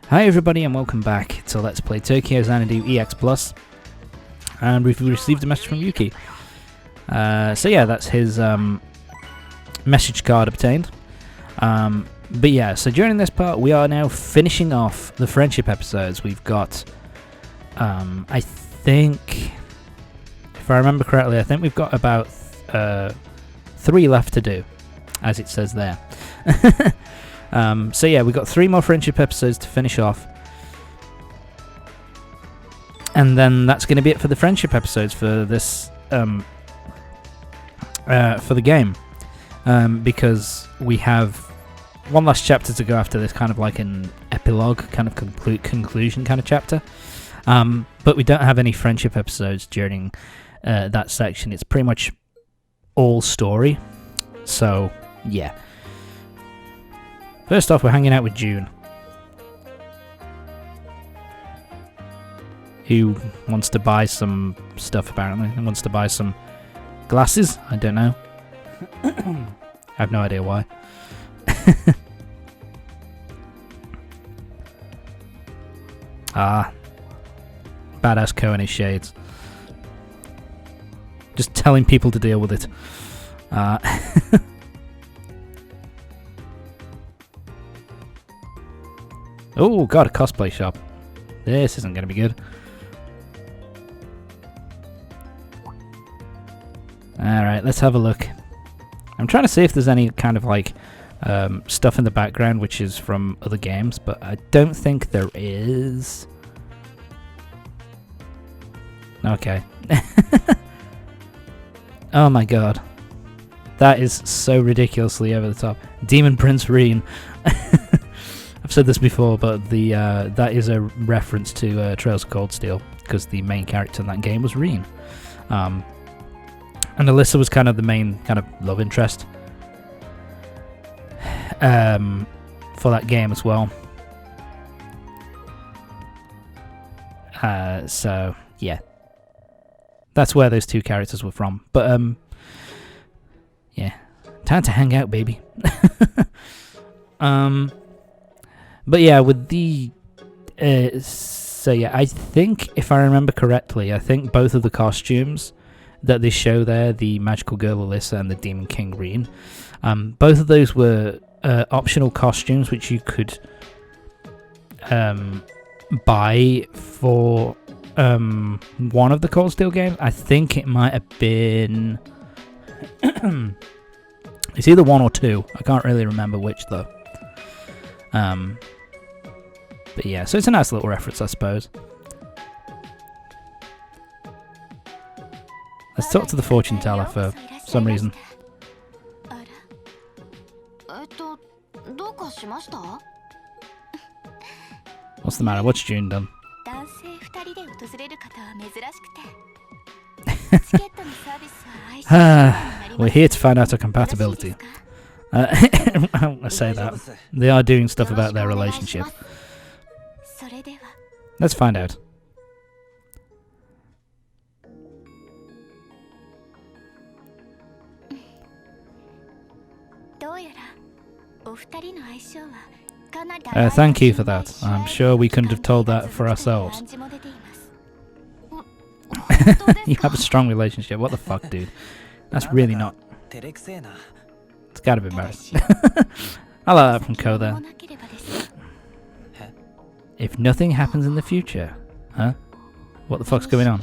Hi everybody and welcome back to Let's Play Tokyo Xanadu EX Plus, and we've received a message from Yuki. So yeah, that's his message card obtained. But yeah, so during this part we are now finishing off the friendship episodes. We've got, I think, if I remember correctly, I think we've got about 3 left to do, as it says there. So yeah, we've got 3 more friendship episodes to finish off, and then that's going to be it for the friendship episodes for this for the game, because we have one last chapter to go after this, kind of like an epilogue, kind of conclusion kind of chapter, but we don't have any friendship episodes during that section. It's pretty much all story, so yeah. First off, we're hanging out with June, who wants to buy some stuff, apparently. He wants to buy some glasses. I don't know. I have no idea why. Badass Co and his shades. Just telling people to deal with it. Oh god, a cosplay shop. This isn't going to be good. Alright, let's have a look. I'm trying to see if there's any kind of like stuff in the background which is from other games, but I don't think there is. Okay. Oh my god. That is so ridiculously over the top. Demon Prince Reen. I've said this before, but the that is a reference to Trails of Cold Steel, because the main character in that game was Reen. And Alyssa was kind of the main kind of love interest for that game as well. So yeah, that's where those 2 characters were from. But yeah, time to hang out, baby. But yeah, with the so yeah, I think, if I remember correctly, I think both of the costumes that they show there, the Magical Girl Alyssa and the Demon King Reen, both of those were optional costumes which you could buy for one of the Cold Steel games. I think it might have been it's either 1 or 2. I can't really remember which though. But yeah, so it's a nice little reference, I suppose. Let's talk to the fortune teller for some reason. What's the matter? What's June done? We're here to find out our compatibility. I say that. They are doing stuff about their relationship. Let's find out. Thank you for that. I'm sure we couldn't have told that for ourselves. You have a strong relationship. What the fuck, dude? That's really not... It's gotta be embarrassing. I like that from Ko there. If nothing happens in the future, huh? What the fuck's going on?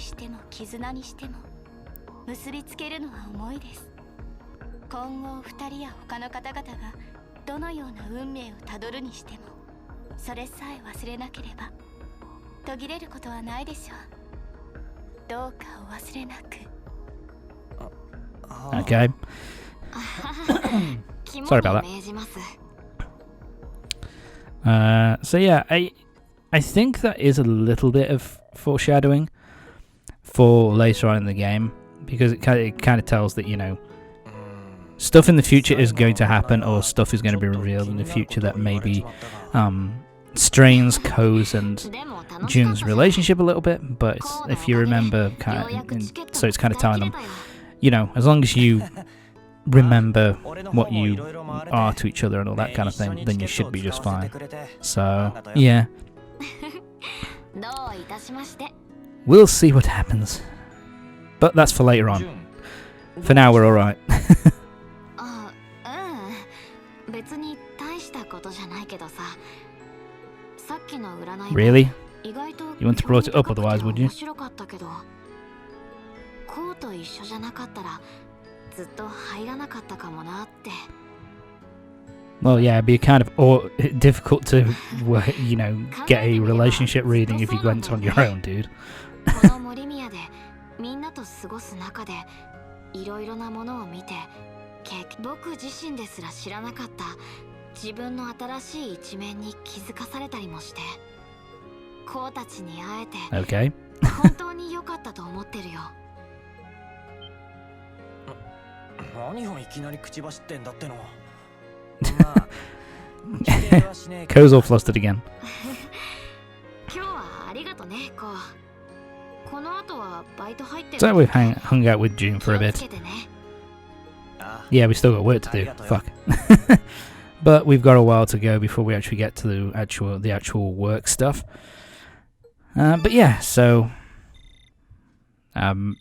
Okay. Sorry about that. So yeah, I think that is a little bit of foreshadowing for later on in the game, because it kind of tells that, you know, stuff in the future is going to happen, or stuff is going to be revealed in the future that maybe strains Ko's and June's relationship a little bit. But if you remember, so it's kind of telling them, you know, as long as you remember what you are to each other and all that kind of thing, then you should be just fine. So yeah, We'll see what happens. But that's for later on. For now, we're alright. Really? You wouldn't have brought it up otherwise, would you? Well, yeah, it'd be kind of difficult to, you know, get a relationship reading if you went on your own, dude. Okay. Ko's all flustered again. So we've hung out with June for a bit. Yeah, we still got work to do. Fuck. But we've got a while to go before we actually get to the actual work stuff. But yeah, so our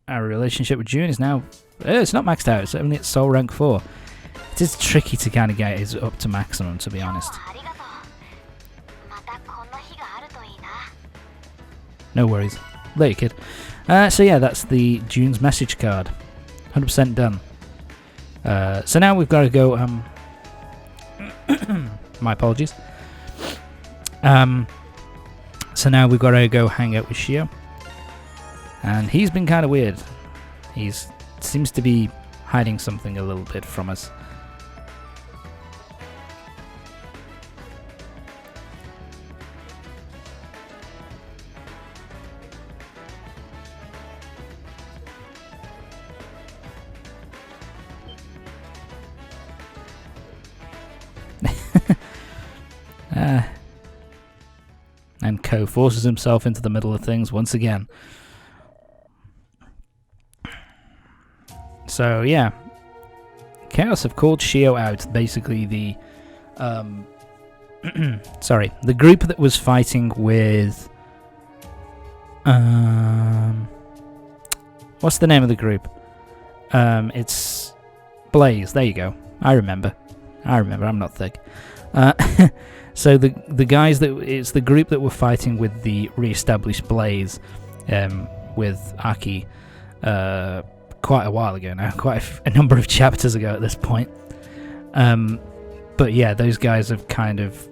relationship with June is now it's not maxed out. It's only at Soul Rank 4. It is tricky to kind of get it up to maximum, to be honest. No worries. Later, kid. So yeah, that's the June's message card. 100% done. So now we've got to go. My apologies. So now we've got to go hang out with Shio, and he's been kind of weird. He's seems to be hiding something a little bit from us. And Ko forces himself into the middle of things once again. So yeah, Chaos have called Shio out. Basically, the sorry, the group that was fighting with what's the name of the group? It's Blaze. There you go. I remember. I'm not thick. So the guys it's the group that were fighting with the re-established Blaze, with Aki, quite a while ago now, quite a number of chapters ago at this point. But yeah, those guys have kind of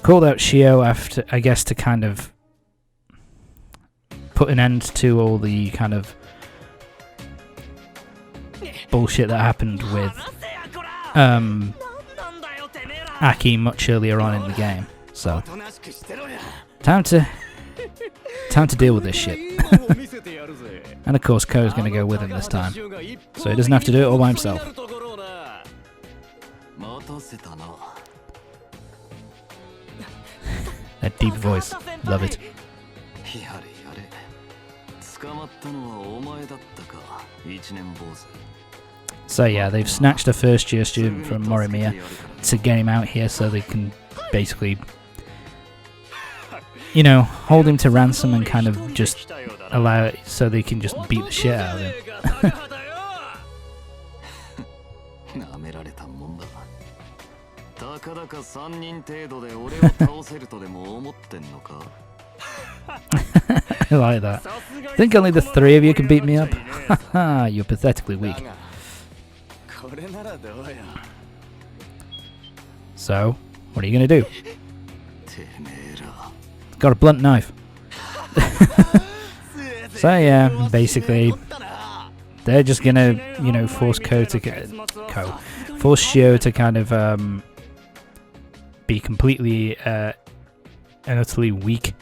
called out Shio after, I guess, to kind of put an end to all the kind of bullshit that happened with Aki much earlier on in the game. So time to deal with this shit. And of course Ko's gonna go with him this time, so he doesn't have to do it all by himself. That deep voice, love it. So yeah, they've snatched a first year student from Morimiya to get him out here so they can basically, you know, hold him to ransom and kind of just allow it so they can just beat the shit out of him. I like that. Think only the three of you can beat me up? Haha, you're pathetically weak. So, what are you gonna do? Got a blunt knife. So yeah, basically, they're just gonna, you know, force force Shio to kind of be completely and utterly weak.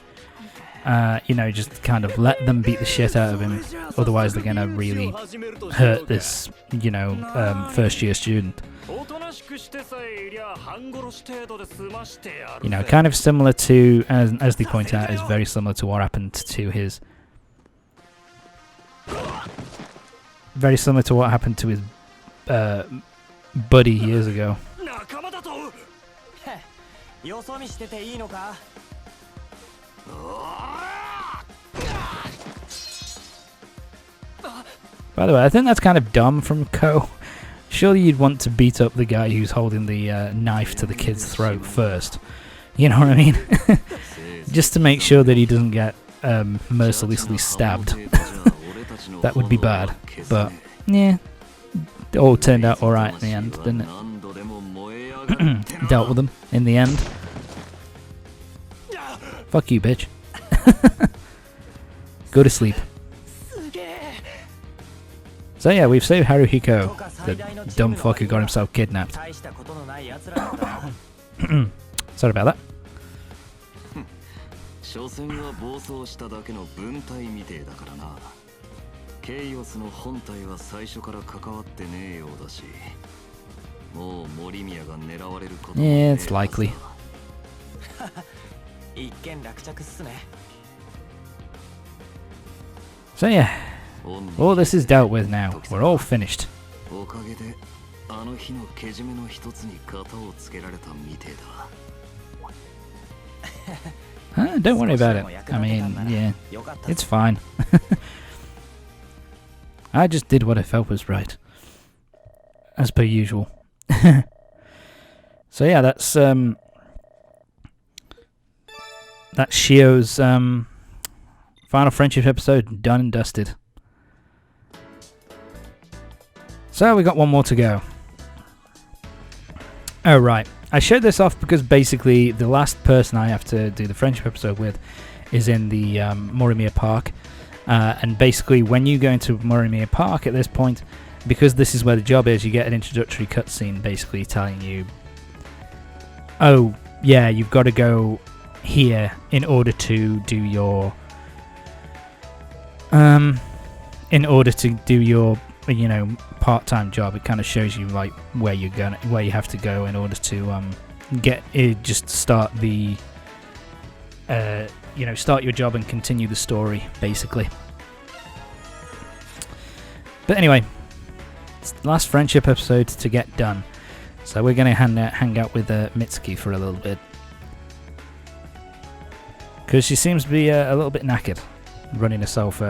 You know, just kind of let them beat the shit out of him. Otherwise, they're gonna really hurt this, you know, first year student. You know, kind of similar to, as they point out, is very similar to what happened to his. Very similar to what happened to his buddy years ago. By the way, I think that's kind of dumb from Ko. Surely you'd want to beat up the guy who's holding the knife to the kid's throat first. You know what I mean? Just to make sure that he doesn't get mercilessly stabbed. That would be bad. But, yeah. It all turned out alright in the end, didn't it? Dealt with them in the end. Fuck you, bitch. Go to sleep. So yeah, we've saved Haruhiko, the dumb fuck who got himself kidnapped. Sorry about that. Yeah, it's likely. So yeah, all this is dealt with now. We're all finished. Don't worry about it. I mean, yeah, it's fine. I just did what I felt was right, as per usual. So yeah, that's Shio's final friendship episode done and dusted. So we got one more to go. Oh right, I showed this off because basically the last person I have to do the friendship episode with is in the Morimiya Park. And basically when you go into Morimiya Park at this point, because this is where the job is, you get an introductory cutscene basically telling you, oh yeah, you've got to go here in order to do your you know, part-time job. It kind of shows you like where you have to go in order to get it, just start the you know, start your job and continue the story basically. But anyway, it's the last friendship episode to get done, so we're going to hang out with Mitsuki for a little bit, because she seems to be a little bit knackered, running herself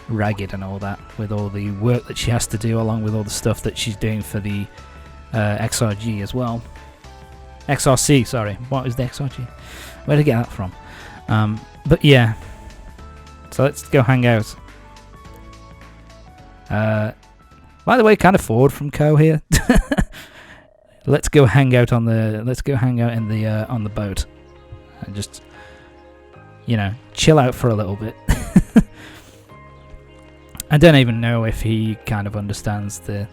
ragged and all that, with all the work that she has to do, along with all the stuff that she's doing for the XRG as well. XRC, sorry. What is the XRG? Where did I get that from? But yeah, so let's go hang out. By the way, kind of forward from Ko here. Let's go hang out in the on the boat and just, you know, chill out for a little bit. I don't even know if he kind of understands the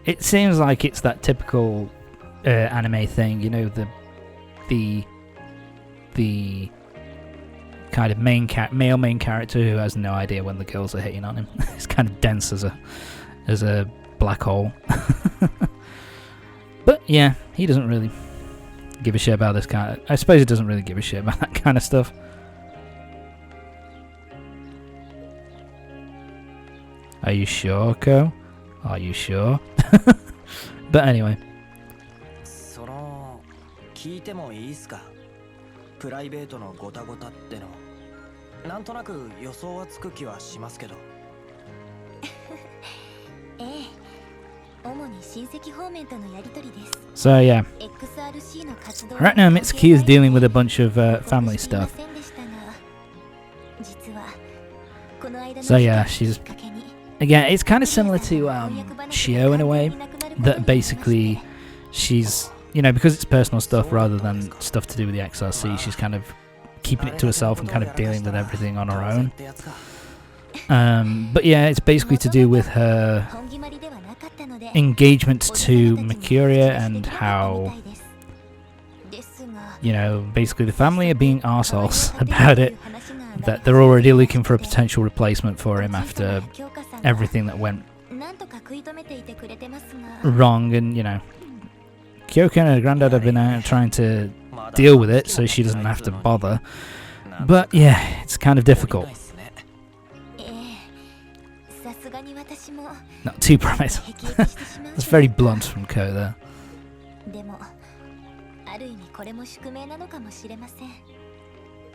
it seems like it's that typical anime thing, you know, the kind of male main character who has no idea when the girls are hitting on him. It's kind of dense as a black hole. But yeah, he doesn't really give a shit about this kind of, I suppose he doesn't really give a shit about that kind of stuff. Are you sure, Ko? Are you sure? But anyway. So yeah. Right now Mitsuki is dealing with a bunch of family stuff. So yeah, she's... Again, it's kind of similar to Shio in a way, that basically she's, you know, because it's personal stuff rather than stuff to do with the XRC, she's kind of keeping it to herself and kind of dealing with everything on her own. But yeah, it's basically to do with her engagement to Mercuria and how, you know, basically the family are being arseholes about it, that they're already looking for a potential replacement for him after everything that went wrong, and you know, Kyoko and her granddad have been out trying to deal with it so she doesn't have to bother. But yeah, it's kind of difficult. Not too bright. That's very blunt from Ko there. でもある意味これも宿命なのかもしれません。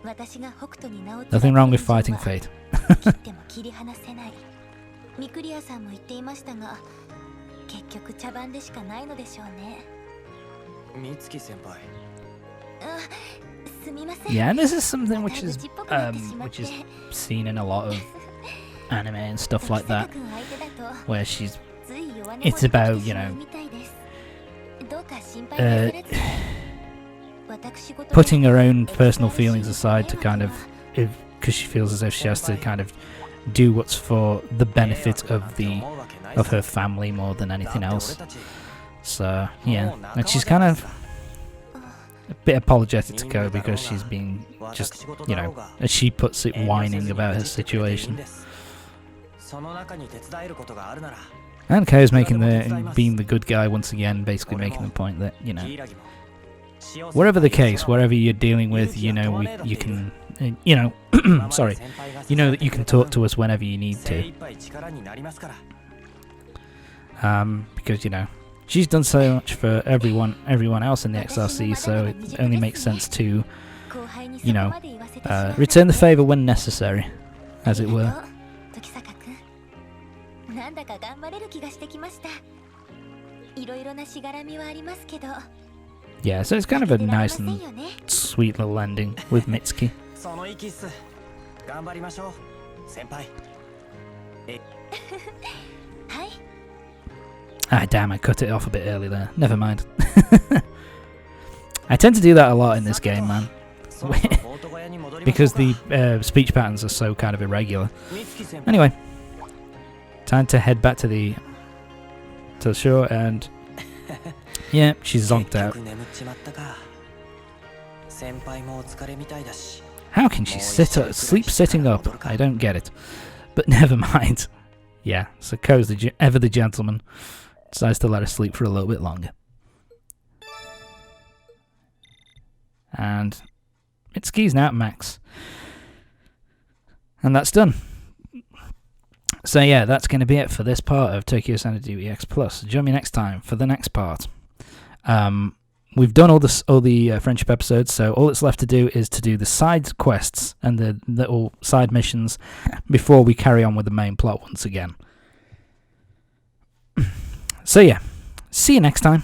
私が北斗に名を Nothing wrong with fighting fate. 切っても切り離せない。ミクリアさんも言っていましたが、結局茶番でしかないのでしょうね。美月先輩。すみません。Yeah, and this is something which is seen in a lot of anime and stuff like that, where it's about, you know, putting her own personal feelings aside to kind of, because she feels as if she has to kind of do what's for the benefit of her family more than anything else. So yeah, and she's kind of a bit apologetic to go because she's being just, you know, as she puts it, whining about her situation. And Ko's being the good guy once again, basically making the point that, you know, whatever the case, whatever you're dealing with, you know, you can, you know, sorry, you know that you can talk to us whenever you need to. Because, you know, she's done so much for everyone else in the XRC, so it only makes sense to, you know, return the favour when necessary, as it were. Yeah, so it's kind of a nice and sweet little ending with Mitsuki. Ah, damn, I cut it off a bit early there. Never mind. I tend to do that a lot in this game, man. Because the speech patterns are so kind of irregular. Anyway, time to head back to the shore, and yeah, she's zonked out. How can she sleep sitting up? I don't get it. But never mind. Yeah, so Ko's ever the gentleman. Decides to let her sleep for a little bit longer. And Mitsuki's now at max. And that's done. So yeah, that's going to be it for this part of Tokyo Xanadu EX Plus. Join me next time for the next part. We've done all the friendship episodes, so all that's left to do is to do the side quests and the little side missions before we carry on with the main plot once again. So yeah, see you next time.